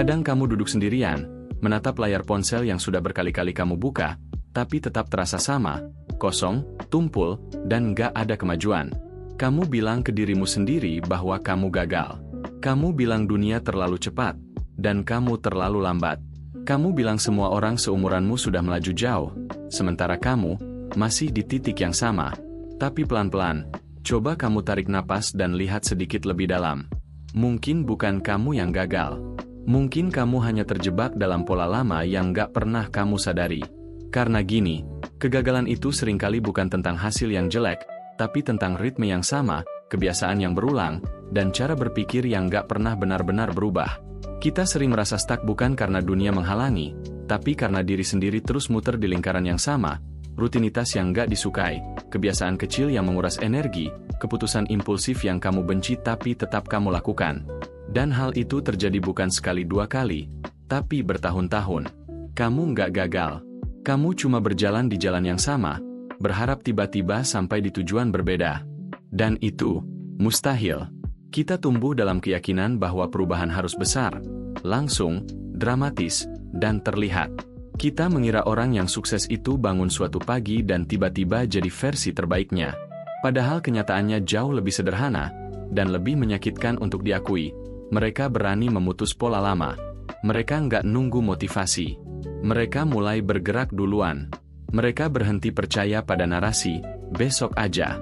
Kadang kamu duduk sendirian, menatap layar ponsel yang sudah berkali-kali kamu buka, tapi tetap terasa sama, kosong, tumpul, dan nggak ada kemajuan. Kamu bilang ke dirimu sendiri bahwa kamu gagal. Kamu bilang dunia terlalu cepat, dan kamu terlalu lambat. Kamu bilang semua orang seumuranmu sudah melaju jauh, sementara kamu masih di titik yang sama. Tapi pelan-pelan, coba kamu tarik napas dan lihat sedikit lebih dalam. Mungkin bukan kamu yang gagal. Mungkin kamu hanya terjebak dalam pola lama yang gak pernah kamu sadari. Karena gini, kegagalan itu seringkali bukan tentang hasil yang jelek, tapi tentang ritme yang sama, kebiasaan yang berulang, dan cara berpikir yang gak pernah benar-benar berubah. Kita sering merasa stuck bukan karena dunia menghalangi, tapi karena diri sendiri terus muter di lingkaran yang sama, rutinitas yang gak disukai, kebiasaan kecil yang menguras energi, keputusan impulsif yang kamu benci tapi tetap kamu lakukan. Dan hal itu terjadi bukan sekali dua kali, tapi bertahun-tahun. Kamu nggak gagal. Kamu cuma berjalan di jalan yang sama, berharap tiba-tiba sampai di tujuan berbeda. Dan itu mustahil. Kita tumbuh dalam keyakinan bahwa perubahan harus besar, langsung, dramatis, dan terlihat. Kita mengira orang yang sukses itu bangun suatu pagi dan tiba-tiba jadi versi terbaiknya. Padahal kenyataannya jauh lebih sederhana, dan lebih menyakitkan untuk diakui. Mereka berani memutus pola lama. Mereka nggak nunggu motivasi. Mereka mulai bergerak duluan. Mereka berhenti percaya pada narasi, besok aja.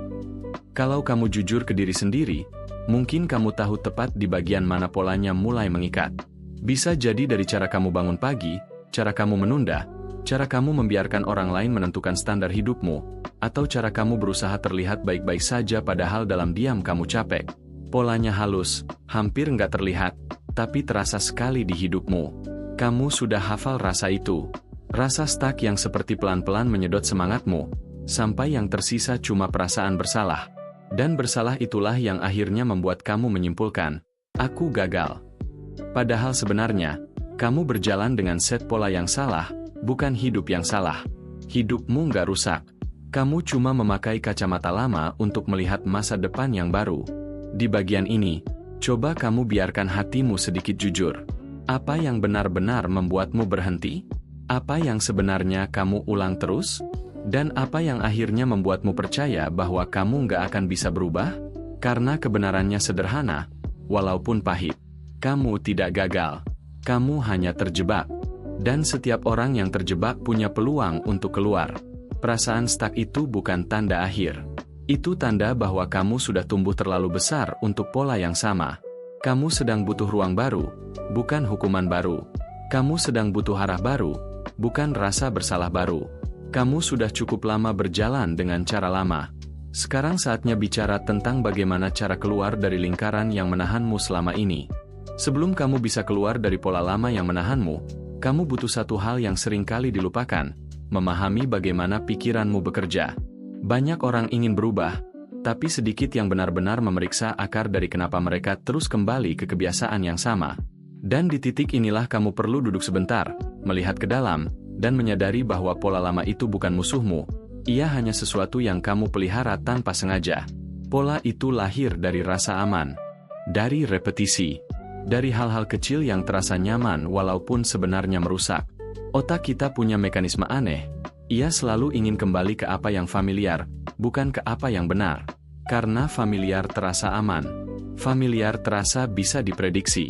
Kalau kamu jujur ke diri sendiri, mungkin kamu tahu tepat di bagian mana polanya mulai mengikat. Bisa jadi dari cara kamu bangun pagi, cara kamu menunda, cara kamu membiarkan orang lain menentukan standar hidupmu, atau cara kamu berusaha terlihat baik-baik saja padahal dalam diam kamu capek. Polanya halus, hampir nggak terlihat, tapi terasa sekali di hidupmu. Kamu sudah hafal rasa itu. Rasa stuck yang seperti pelan-pelan menyedot semangatmu, sampai yang tersisa cuma perasaan bersalah. Dan bersalah itulah yang akhirnya membuat kamu menyimpulkan, aku gagal. Padahal sebenarnya, kamu berjalan dengan set pola yang salah, bukan hidup yang salah. Hidupmu nggak rusak. Kamu cuma memakai kacamata lama untuk melihat masa depan yang baru. Di bagian ini, coba kamu biarkan hatimu sedikit jujur. Apa yang benar-benar membuatmu berhenti? Apa yang sebenarnya kamu ulang terus? Dan apa yang akhirnya membuatmu percaya bahwa kamu nggak akan bisa berubah? Karena kebenarannya sederhana, walaupun pahit. Kamu tidak gagal. Kamu hanya terjebak. Dan setiap orang yang terjebak punya peluang untuk keluar. Perasaan stuck itu bukan tanda akhir. Itu tanda bahwa kamu sudah tumbuh terlalu besar untuk pola yang sama. Kamu sedang butuh ruang baru, bukan hukuman baru. Kamu sedang butuh arah baru, bukan rasa bersalah baru. Kamu sudah cukup lama berjalan dengan cara lama. Sekarang saatnya bicara tentang bagaimana cara keluar dari lingkaran yang menahanmu selama ini. Sebelum kamu bisa keluar dari pola lama yang menahanmu, kamu butuh satu hal yang seringkali dilupakan, memahami bagaimana pikiranmu bekerja. Banyak orang ingin berubah, tapi sedikit yang benar-benar memeriksa akar dari kenapa mereka terus kembali ke kebiasaan yang sama. Dan di titik inilah kamu perlu duduk sebentar, melihat ke dalam, dan menyadari bahwa pola lama itu bukan musuhmu. Ia hanya sesuatu yang kamu pelihara tanpa sengaja. Pola itu lahir dari rasa aman, dari repetisi, dari hal-hal kecil yang terasa nyaman walaupun sebenarnya merusak. Otak kita punya mekanisme aneh. Ia selalu ingin kembali ke apa yang familiar, bukan ke apa yang benar. Karena familiar terasa aman. Familiar terasa bisa diprediksi.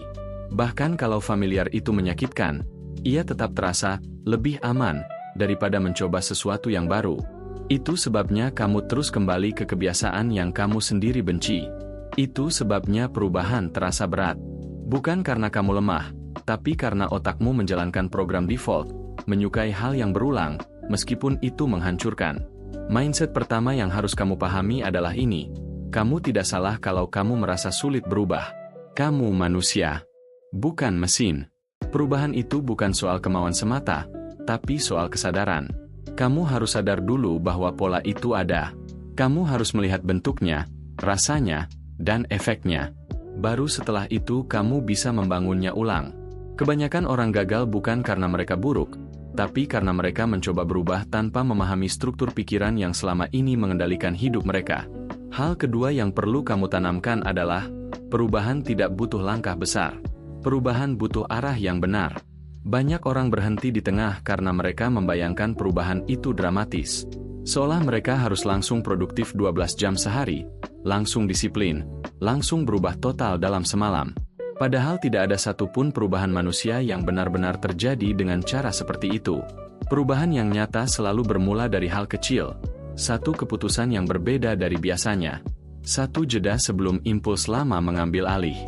Bahkan kalau familiar itu menyakitkan, ia tetap terasa lebih aman daripada mencoba sesuatu yang baru. Itu sebabnya kamu terus kembali ke kebiasaan yang kamu sendiri benci. Itu sebabnya perubahan terasa berat. Bukan karena kamu lemah, tapi karena otakmu menjalankan program default, menyukai hal yang berulang, meskipun itu menghancurkan. Mindset pertama yang harus kamu pahami adalah ini. Kamu tidak salah kalau kamu merasa sulit berubah. Kamu manusia, bukan mesin. Perubahan itu bukan soal kemauan semata, tapi soal kesadaran. Kamu harus sadar dulu bahwa pola itu ada. Kamu harus melihat bentuknya, rasanya, dan efeknya. Baru setelah itu kamu bisa membangunnya ulang. Kebanyakan orang gagal bukan karena mereka buruk, tapi karena mereka mencoba berubah tanpa memahami struktur pikiran yang selama ini mengendalikan hidup mereka. Hal kedua yang perlu kamu tanamkan adalah, perubahan tidak butuh langkah besar. Perubahan butuh arah yang benar. Banyak orang berhenti di tengah karena mereka membayangkan perubahan itu dramatis. Seolah mereka harus langsung produktif 12 jam sehari, langsung disiplin, langsung berubah total dalam semalam. Padahal tidak ada satupun perubahan manusia yang benar-benar terjadi dengan cara seperti itu. Perubahan yang nyata selalu bermula dari hal kecil. Satu keputusan yang berbeda dari biasanya. Satu jeda sebelum impuls lama mengambil alih.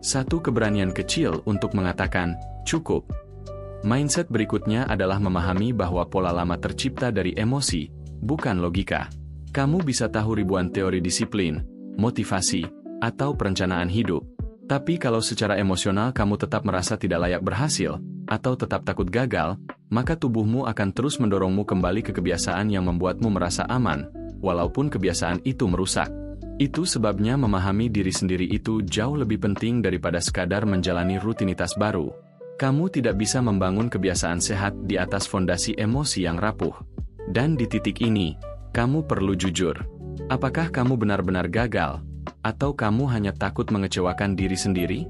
Satu keberanian kecil untuk mengatakan, cukup. Mindset berikutnya adalah memahami bahwa pola lama tercipta dari emosi, bukan logika. Kamu bisa tahu ribuan teori disiplin, motivasi, atau perencanaan hidup. Tapi kalau secara emosional kamu tetap merasa tidak layak berhasil, atau tetap takut gagal, maka tubuhmu akan terus mendorongmu kembali ke kebiasaan yang membuatmu merasa aman, walaupun kebiasaan itu merusak. Itu sebabnya memahami diri sendiri itu jauh lebih penting daripada sekadar menjalani rutinitas baru. Kamu tidak bisa membangun kebiasaan sehat di atas fondasi emosi yang rapuh. Dan di titik ini, kamu perlu jujur. Apakah kamu benar-benar gagal? Atau kamu hanya takut mengecewakan diri sendiri?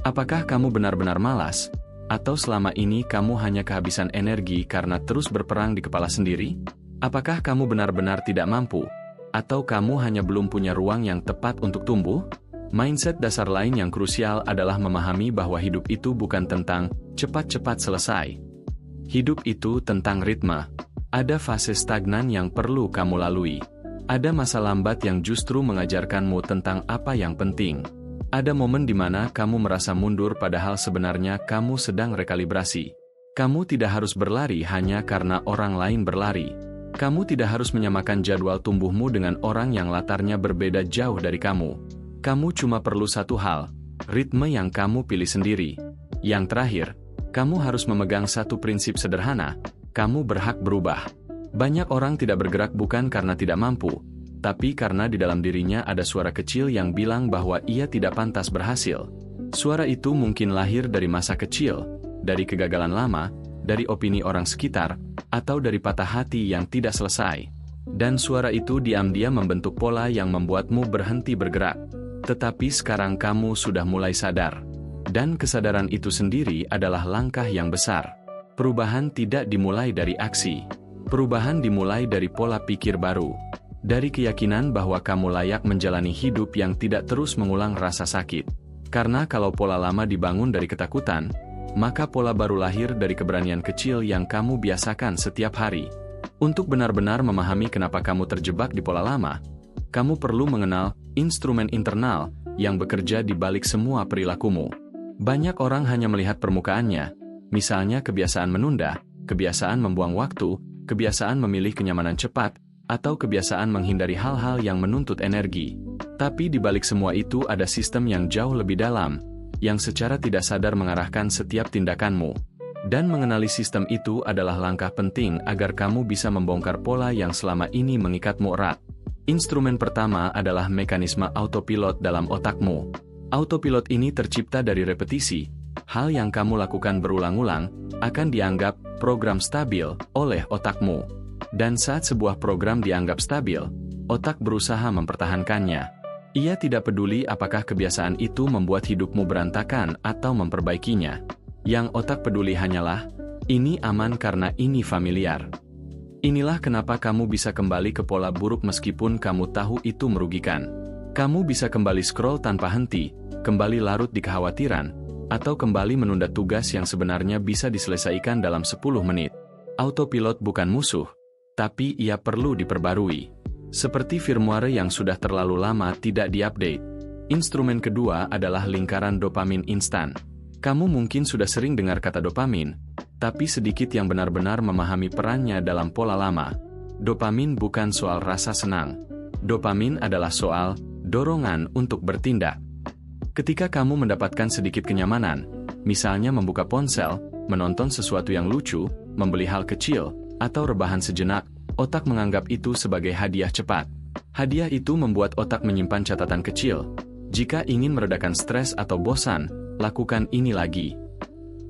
Apakah kamu benar-benar malas? Atau selama ini kamu hanya kehabisan energi karena terus berperang di kepala sendiri? Apakah kamu benar-benar tidak mampu? Atau kamu hanya belum punya ruang yang tepat untuk tumbuh? Mindset dasar lain yang krusial adalah memahami bahwa hidup itu bukan tentang cepat-cepat selesai. Hidup itu tentang ritme. Ada fase stagnan yang perlu kamu lalui. Ada masa lambat yang justru mengajarkanmu tentang apa yang penting. Ada momen di mana kamu merasa mundur padahal sebenarnya kamu sedang rekalibrasi. Kamu tidak harus berlari hanya karena orang lain berlari. Kamu tidak harus menyamakan jadwal tumbuhmu dengan orang yang latarnya berbeda jauh dari kamu. Kamu cuma perlu satu hal, ritme yang kamu pilih sendiri. Yang terakhir, kamu harus memegang satu prinsip sederhana, kamu berhak berubah. Banyak orang tidak bergerak bukan karena tidak mampu, tapi karena di dalam dirinya ada suara kecil yang bilang bahwa ia tidak pantas berhasil. Suara itu mungkin lahir dari masa kecil, dari kegagalan lama, dari opini orang sekitar, atau dari patah hati yang tidak selesai. Dan suara itu diam-diam membentuk pola yang membuatmu berhenti bergerak. Tetapi sekarang kamu sudah mulai sadar. Dan kesadaran itu sendiri adalah langkah yang besar. Perubahan tidak dimulai dari aksi. Perubahan dimulai dari pola pikir baru. Dari keyakinan bahwa kamu layak menjalani hidup yang tidak terus mengulang rasa sakit. Karena kalau pola lama dibangun dari ketakutan, maka pola baru lahir dari keberanian kecil yang kamu biasakan setiap hari. Untuk benar-benar memahami kenapa kamu terjebak di pola lama, kamu perlu mengenal instrumen internal yang bekerja di balik semua perilakumu. Banyak orang hanya melihat permukaannya, misalnya kebiasaan menunda, kebiasaan membuang waktu, kebiasaan memilih kenyamanan cepat, atau kebiasaan menghindari hal-hal yang menuntut energi. Tapi di balik semua itu ada sistem yang jauh lebih dalam, yang secara tidak sadar mengarahkan setiap tindakanmu. Dan mengenali sistem itu adalah langkah penting agar kamu bisa membongkar pola yang selama ini mengikatmu erat. Instrumen pertama adalah mekanisme autopilot dalam otakmu. Autopilot ini tercipta dari repetisi. Hal yang kamu lakukan berulang-ulang akan dianggap program stabil oleh otakmu. Dan saat sebuah program dianggap stabil, otak berusaha mempertahankannya. Ia tidak peduli apakah kebiasaan itu membuat hidupmu berantakan atau memperbaikinya. Yang otak peduli hanyalah, ini aman karena ini familiar. Inilah kenapa kamu bisa kembali ke pola buruk meskipun kamu tahu itu merugikan. Kamu bisa kembali scroll tanpa henti, kembali larut di kekhawatiran, atau kembali menunda tugas yang sebenarnya bisa diselesaikan dalam 10 menit. Autopilot bukan musuh, tapi ia perlu diperbarui. Seperti firmware yang sudah terlalu lama tidak diupdate. Instrumen kedua adalah lingkaran dopamin instan. Kamu mungkin sudah sering dengar kata dopamin, tapi sedikit yang benar-benar memahami perannya dalam pola lama. Dopamin bukan soal rasa senang. Dopamin adalah soal dorongan untuk bertindak. Ketika kamu mendapatkan sedikit kenyamanan, misalnya membuka ponsel, menonton sesuatu yang lucu, membeli hal kecil, atau rebahan sejenak, otak menganggap itu sebagai hadiah cepat. Hadiah itu membuat otak menyimpan catatan kecil. Jika ingin meredakan stres atau bosan, lakukan ini lagi.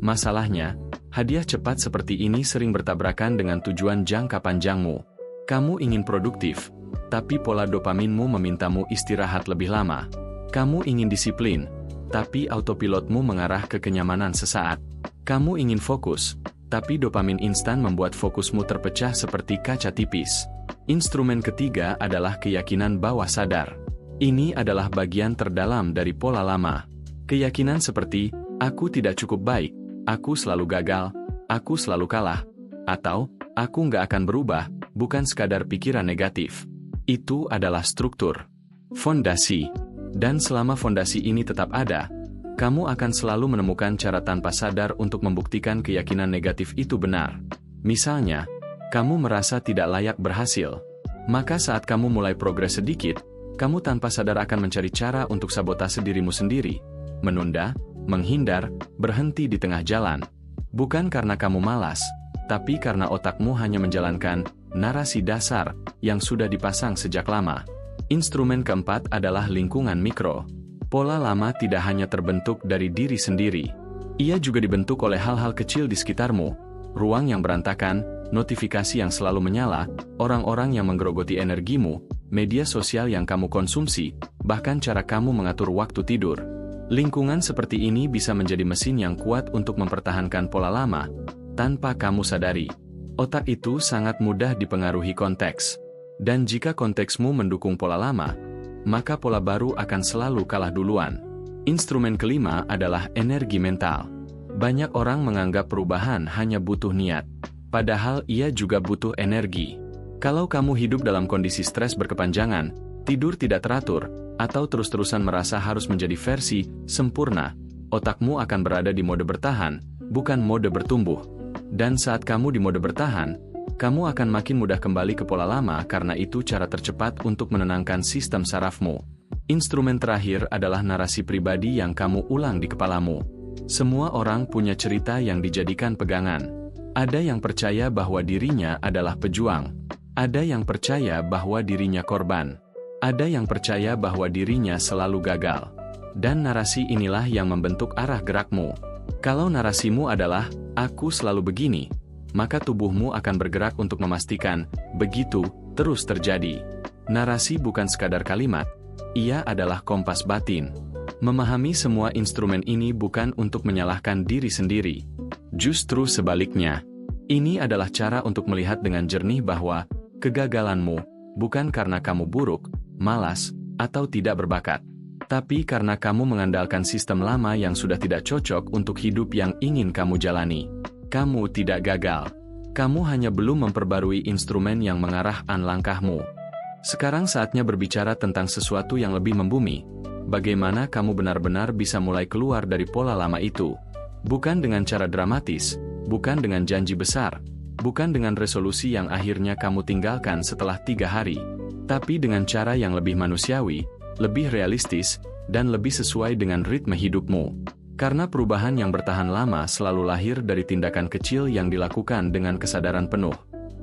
Masalahnya, hadiah cepat seperti ini sering bertabrakan dengan tujuan jangka panjangmu. Kamu ingin produktif, tapi pola dopaminmu memintamu istirahat lebih lama. Kamu ingin disiplin, tapi autopilotmu mengarah ke kenyamanan sesaat. Kamu ingin fokus, tapi dopamin instan membuat fokusmu terpecah seperti kaca tipis. Instrumen ketiga adalah keyakinan bawah sadar. Ini adalah bagian terdalam dari pola lama. Keyakinan seperti, aku tidak cukup baik, aku selalu gagal, aku selalu kalah, atau, aku nggak akan berubah, bukan sekadar pikiran negatif. Itu adalah struktur. Fondasi. Dan selama fondasi ini tetap ada, kamu akan selalu menemukan cara tanpa sadar untuk membuktikan keyakinan negatif itu benar. Misalnya, kamu merasa tidak layak berhasil. Maka saat kamu mulai progres sedikit, kamu tanpa sadar akan mencari cara untuk sabotase dirimu sendiri. Menunda, menghindar, berhenti di tengah jalan. Bukan karena kamu malas, tapi karena otakmu hanya menjalankan narasi dasar yang sudah dipasang sejak lama. Instrumen keempat adalah lingkungan mikro. Pola lama tidak hanya terbentuk dari diri sendiri. Ia juga dibentuk oleh hal-hal kecil di sekitarmu. Ruang yang berantakan, notifikasi yang selalu menyala, orang-orang yang menggerogoti energimu, media sosial yang kamu konsumsi, bahkan cara kamu mengatur waktu tidur. Lingkungan seperti ini bisa menjadi mesin yang kuat untuk mempertahankan pola lama, tanpa kamu sadari. Otak itu sangat mudah dipengaruhi konteks. Dan jika konteksmu mendukung pola lama, maka pola baru akan selalu kalah duluan. Instrumen kelima adalah energi mental. Banyak orang menganggap perubahan hanya butuh niat, padahal ia juga butuh energi. Kalau kamu hidup dalam kondisi stres berkepanjangan, tidur tidak teratur, atau terus-terusan merasa harus menjadi versi sempurna, otakmu akan berada di mode bertahan, bukan mode bertumbuh. Dan saat kamu di mode bertahan, kamu akan makin mudah kembali ke pola lama karena itu cara tercepat untuk menenangkan sistem sarafmu. Instrumen terakhir adalah narasi pribadi yang kamu ulang di kepalamu. Semua orang punya cerita yang dijadikan pegangan. Ada yang percaya bahwa dirinya adalah pejuang. Ada yang percaya bahwa dirinya korban. Ada yang percaya bahwa dirinya selalu gagal. Dan narasi inilah yang membentuk arah gerakmu. Kalau narasimu adalah, aku selalu begini, maka tubuhmu akan bergerak untuk memastikan, begitu, terus terjadi. Narasi bukan sekadar kalimat, ia adalah kompas batin. Memahami semua instrumen ini bukan untuk menyalahkan diri sendiri. Justru sebaliknya, ini adalah cara untuk melihat dengan jernih bahwa, kegagalanmu, bukan karena kamu buruk, malas, atau tidak berbakat. Tapi karena kamu mengandalkan sistem lama yang sudah tidak cocok untuk hidup yang ingin kamu jalani. Kamu tidak gagal. Kamu hanya belum memperbarui instrumen yang mengarahkan langkahmu. Sekarang saatnya berbicara tentang sesuatu yang lebih membumi. Bagaimana kamu benar-benar bisa mulai keluar dari pola lama itu. Bukan dengan cara dramatis, bukan dengan janji besar, bukan dengan resolusi yang akhirnya kamu tinggalkan setelah 3 hari, tapi dengan cara yang lebih manusiawi, lebih realistis, dan lebih sesuai dengan ritme hidupmu. Karena perubahan yang bertahan lama selalu lahir dari tindakan kecil yang dilakukan dengan kesadaran penuh.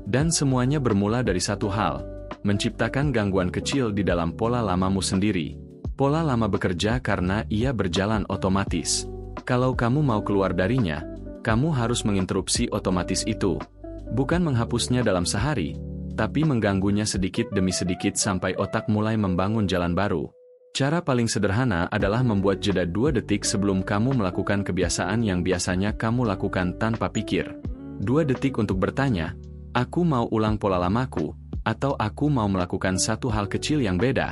Dan semuanya bermula dari satu hal, menciptakan gangguan kecil di dalam pola lamamu sendiri. Pola lama bekerja karena ia berjalan otomatis. Kalau kamu mau keluar darinya, kamu harus menginterupsi otomatis itu. Bukan menghapusnya dalam sehari, tapi mengganggunya sedikit demi sedikit sampai otak mulai membangun jalan baru. Cara paling sederhana adalah membuat jeda 2 detik sebelum kamu melakukan kebiasaan yang biasanya kamu lakukan tanpa pikir. 2 detik untuk bertanya, aku mau ulang pola lamaku, atau aku mau melakukan satu hal kecil yang beda.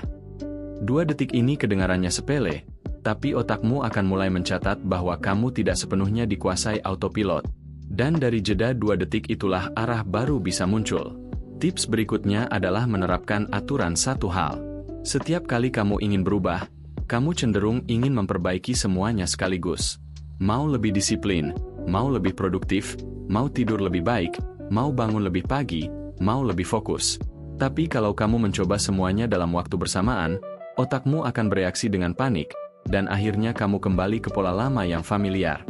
2 detik ini kedengarannya sepele, tapi otakmu akan mulai mencatat bahwa kamu tidak sepenuhnya dikuasai autopilot. Dan dari jeda 2 detik itulah arah baru bisa muncul. Tips berikutnya adalah menerapkan aturan satu hal. Setiap kali kamu ingin berubah, kamu cenderung ingin memperbaiki semuanya sekaligus. Mau lebih disiplin, mau lebih produktif, mau tidur lebih baik, mau bangun lebih pagi, mau lebih fokus. Tapi kalau kamu mencoba semuanya dalam waktu bersamaan, otakmu akan bereaksi dengan panik, dan akhirnya kamu kembali ke pola lama yang familiar.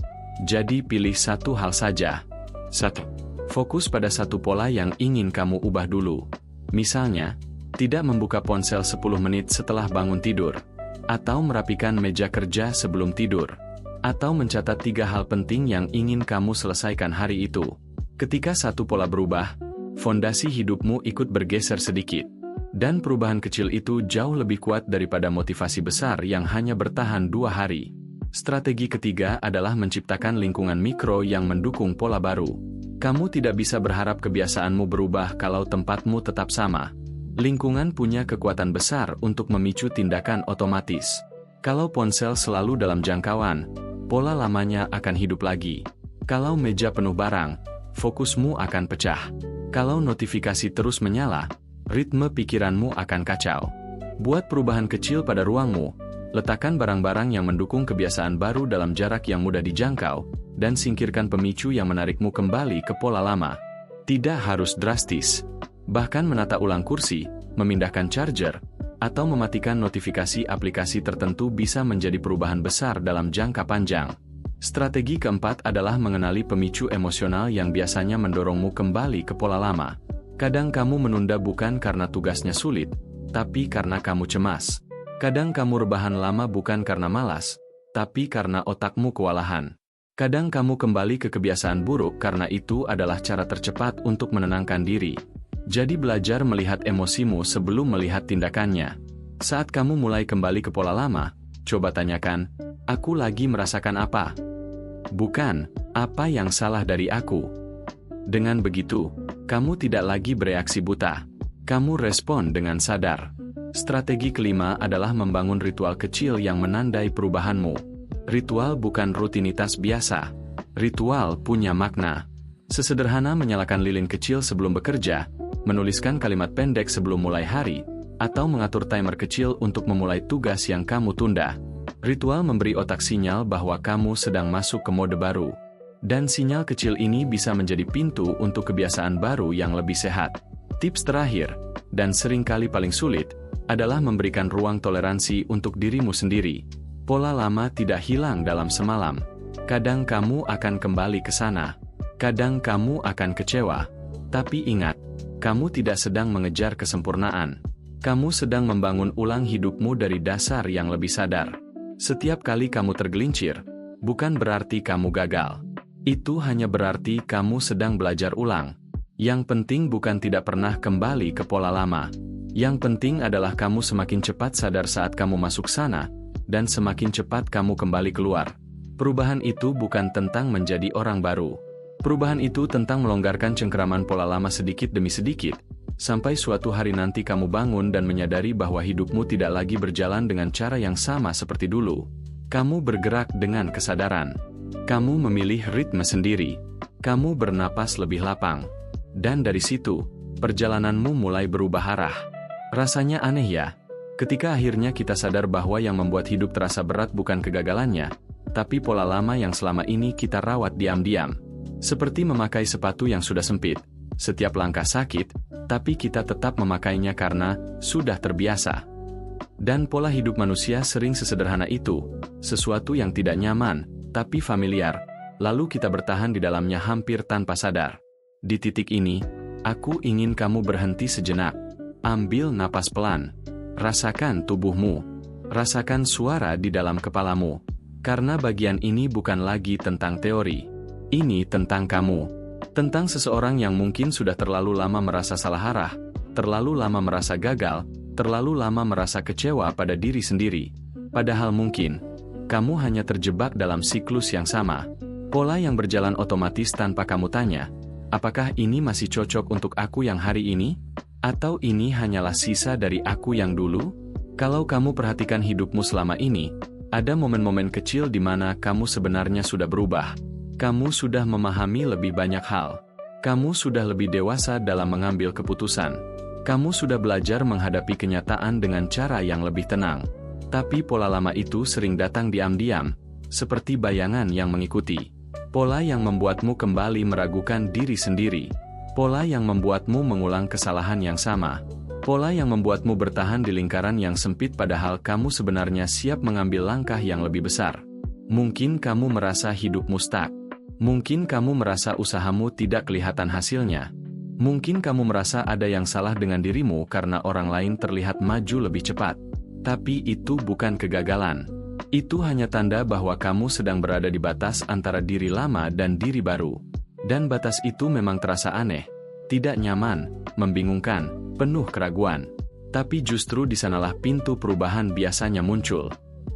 Jadi pilih satu hal saja. 1. Fokus pada satu pola yang ingin kamu ubah dulu. Misalnya, tidak membuka ponsel 10 menit setelah bangun tidur, atau merapikan meja kerja sebelum tidur, atau mencatat 3 hal penting yang ingin kamu selesaikan hari itu. Ketika satu pola berubah, fondasi hidupmu ikut bergeser sedikit. Dan perubahan kecil itu jauh lebih kuat daripada motivasi besar yang hanya bertahan 2 hari. Strategi ketiga adalah menciptakan lingkungan mikro yang mendukung pola baru. Kamu tidak bisa berharap kebiasaanmu berubah kalau tempatmu tetap sama. Lingkungan punya kekuatan besar untuk memicu tindakan otomatis. Kalau ponsel selalu dalam jangkauan, pola lamanya akan hidup lagi. Kalau meja penuh barang, fokusmu akan pecah. Kalau notifikasi terus menyala, ritme pikiranmu akan kacau. Buat perubahan kecil pada ruangmu. Letakkan barang-barang yang mendukung kebiasaan baru dalam jarak yang mudah dijangkau, dan singkirkan pemicu yang menarikmu kembali ke pola lama. Tidak harus drastis. Bahkan menata ulang kursi, memindahkan charger, atau mematikan notifikasi aplikasi tertentu bisa menjadi perubahan besar dalam jangka panjang. Strategi keempat adalah mengenali pemicu emosional yang biasanya mendorongmu kembali ke pola lama. Kadang kamu menunda bukan karena tugasnya sulit, tapi karena kamu cemas. Kadang kamu rebahan lama bukan karena malas, tapi karena otakmu kewalahan. Kadang kamu kembali ke kebiasaan buruk karena itu adalah cara tercepat untuk menenangkan diri. Jadi belajar melihat emosimu sebelum melihat tindakannya. Saat kamu mulai kembali ke pola lama, coba tanyakan, aku lagi merasakan apa? Bukan, apa yang salah dari aku? Dengan begitu, kamu tidak lagi bereaksi buta. Kamu respon dengan sadar. Strategi kelima adalah membangun ritual kecil yang menandai perubahanmu. Ritual bukan rutinitas biasa. Ritual punya makna. Sesederhana menyalakan lilin kecil sebelum bekerja, menuliskan kalimat pendek sebelum mulai hari, atau mengatur timer kecil untuk memulai tugas yang kamu tunda. Ritual memberi otak sinyal bahwa kamu sedang masuk ke mode baru. Dan sinyal kecil ini bisa menjadi pintu untuk kebiasaan baru yang lebih sehat. Tips terakhir, dan seringkali paling sulit, adalah memberikan ruang toleransi untuk dirimu sendiri. Pola lama tidak hilang dalam semalam. Kadang kamu akan kembali ke sana. Kadang kamu akan kecewa. Tapi ingat, kamu tidak sedang mengejar kesempurnaan. Kamu sedang membangun ulang hidupmu dari dasar yang lebih sadar. Setiap kali kamu tergelincir, bukan berarti kamu gagal. Itu hanya berarti kamu sedang belajar ulang. Yang penting bukan tidak pernah kembali ke pola lama. Yang penting adalah kamu semakin cepat sadar saat kamu masuk sana, dan semakin cepat kamu kembali keluar. Perubahan itu bukan tentang menjadi orang baru. Perubahan itu tentang melonggarkan cengkeraman pola lama sedikit demi sedikit, sampai suatu hari nanti kamu bangun dan menyadari bahwa hidupmu tidak lagi berjalan dengan cara yang sama seperti dulu. Kamu bergerak dengan kesadaran. Kamu memilih ritme sendiri. Kamu bernapas lebih lapang. Dan dari situ, perjalananmu mulai berubah arah. Rasanya aneh ya, ketika akhirnya kita sadar bahwa yang membuat hidup terasa berat bukan kegagalannya, tapi pola lama yang selama ini kita rawat diam-diam. Seperti memakai sepatu yang sudah sempit, setiap langkah sakit, tapi kita tetap memakainya karena sudah terbiasa. Dan pola hidup manusia sering sesederhana itu, sesuatu yang tidak nyaman, tapi familiar, lalu kita bertahan di dalamnya hampir tanpa sadar. Di titik ini, aku ingin kamu berhenti sejenak. Ambil napas pelan. Rasakan tubuhmu. Rasakan suara di dalam kepalamu. Karena bagian ini bukan lagi tentang teori. Ini tentang kamu. Tentang seseorang yang mungkin sudah terlalu lama merasa salah arah, terlalu lama merasa gagal, terlalu lama merasa kecewa pada diri sendiri. Padahal mungkin, kamu hanya terjebak dalam siklus yang sama. Pola yang berjalan otomatis tanpa kamu tanya, apakah ini masih cocok untuk aku yang hari ini? Atau ini hanyalah sisa dari aku yang dulu? Kalau kamu perhatikan hidupmu selama ini, ada momen-momen kecil di mana kamu sebenarnya sudah berubah. Kamu sudah memahami lebih banyak hal. Kamu sudah lebih dewasa dalam mengambil keputusan. Kamu sudah belajar menghadapi kenyataan dengan cara yang lebih tenang. Tapi pola lama itu sering datang diam-diam, seperti bayangan yang mengikuti. Pola yang membuatmu kembali meragukan diri sendiri. Pola yang membuatmu mengulang kesalahan yang sama. Pola yang membuatmu bertahan di lingkaran yang sempit padahal kamu sebenarnya siap mengambil langkah yang lebih besar. Mungkin kamu merasa hidupmu stuck. Mungkin kamu merasa usahamu tidak kelihatan hasilnya. Mungkin kamu merasa ada yang salah dengan dirimu karena orang lain terlihat maju lebih cepat. Tapi itu bukan kegagalan. Itu hanya tanda bahwa kamu sedang berada di batas antara diri lama dan diri baru. Dan batas itu memang terasa aneh, tidak nyaman, membingungkan, penuh keraguan. Tapi justru di sanalah pintu perubahan biasanya muncul.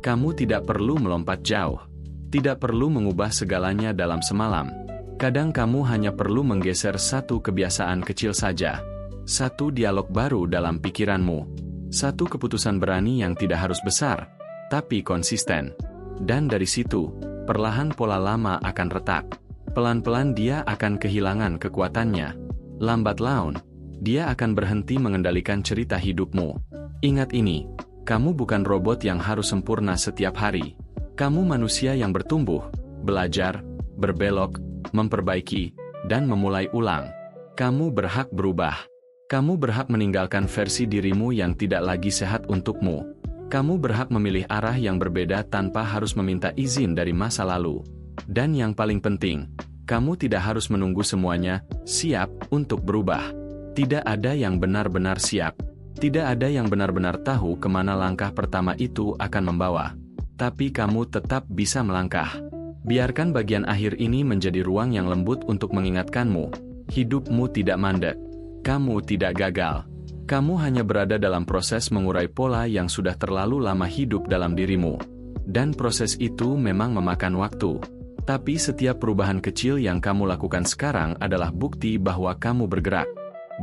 Kamu tidak perlu melompat jauh. Tidak perlu mengubah segalanya dalam semalam. Kadang kamu hanya perlu menggeser satu kebiasaan kecil saja. Satu dialog baru dalam pikiranmu. Satu keputusan berani yang tidak harus besar, tapi konsisten. Dan dari situ, perlahan pola lama akan retak. Pelan-pelan dia akan kehilangan kekuatannya. Lambat laun, dia akan berhenti mengendalikan cerita hidupmu. Ingat ini, kamu bukan robot yang harus sempurna setiap hari. Kamu manusia yang bertumbuh, belajar, berbelok, memperbaiki, dan memulai ulang. Kamu berhak berubah. Kamu berhak meninggalkan versi dirimu yang tidak lagi sehat untukmu. Kamu berhak memilih arah yang berbeda tanpa harus meminta izin dari masa lalu. Dan yang paling penting, kamu tidak harus menunggu semuanya siap untuk berubah. Tidak ada yang benar-benar siap. Tidak ada yang benar-benar tahu kemana langkah pertama itu akan membawa. Tapi kamu tetap bisa melangkah. Biarkan bagian akhir ini menjadi ruang yang lembut untuk mengingatkanmu. Hidupmu tidak mandek. Kamu tidak gagal. Kamu hanya berada dalam proses mengurai pola yang sudah terlalu lama hidup dalam dirimu. Dan proses itu memang memakan waktu. Tapi setiap perubahan kecil yang kamu lakukan sekarang adalah bukti bahwa kamu bergerak.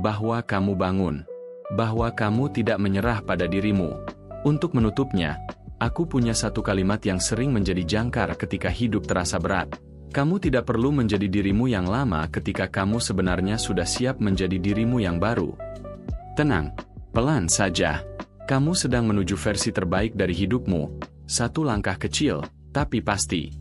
Bahwa kamu bangun. Bahwa kamu tidak menyerah pada dirimu. Untuk menutupnya, aku punya satu kalimat yang sering menjadi jangkar ketika hidup terasa berat. Kamu tidak perlu menjadi dirimu yang lama ketika kamu sebenarnya sudah siap menjadi dirimu yang baru. Tenang, pelan saja. Kamu sedang menuju versi terbaik dari hidupmu. Satu langkah kecil, tapi pasti.